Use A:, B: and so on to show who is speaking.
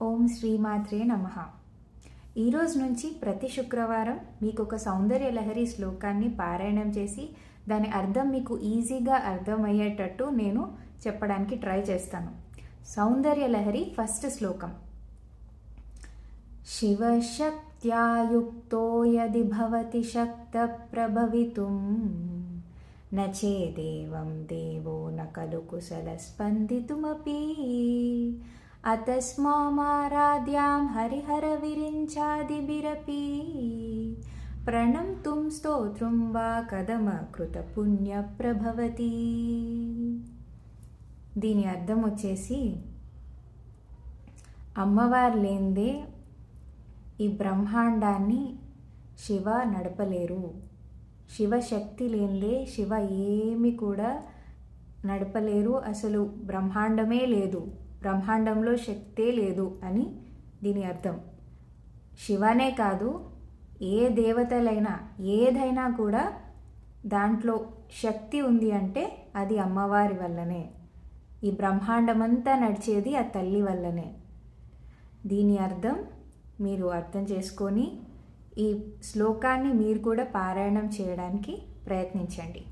A: ఓం శ్రీమాత్రే నమః. ఈరోజు నుంచి ప్రతి శుక్రవారం మీకు ఒక సౌందర్య లహరి శ్లోకాన్ని పారాయణం చేసి దాని అర్థం మీకు ఈజీగా అర్థమయ్యేటట్టు నేను చెప్పడానికి ట్రై చేస్తాను. సౌందర్య లహరి ఫస్ట్ శ్లోకం. శివశక్త్యాయుక్తో యది భవతి శక్త ప్రభవితుం నచేదేవం దేవో న ఖలు కుశల స్పందితుమపి అతస్మామారాధ్యాం హరిహర విరించాదిభిరపి ప్రణంతుం స్తోత్రం వా కదమ కృత పుణ్య ప్రభవతి. దీని అర్థం వచ్చేసి, అమ్మవారు లేనిదే ఈ బ్రహ్మాండాన్ని శివ నడపలేరు. శివశక్తి లేనిదే శివ ఏమి కూడా నడపలేరు. అసలు బ్రహ్మాండమే లేదు, బ్రహ్మాండంలో శక్తే లేదు అని దీని అర్థం. శివనే కాదు, ఏ దేవతలైనా ఏదైనా కూడా దాంట్లో శక్తి ఉంది అంటే అది అమ్మవారి వల్లనే. ఈ బ్రహ్మాండమంతా నడిచేది ఆ తల్లి వల్లనే. దీని అర్థం మీరు అర్థం చేసుకొని ఈ శ్లోకాన్ని మీరు కూడా పారాయణం చేయడానికి ప్రయత్నించండి.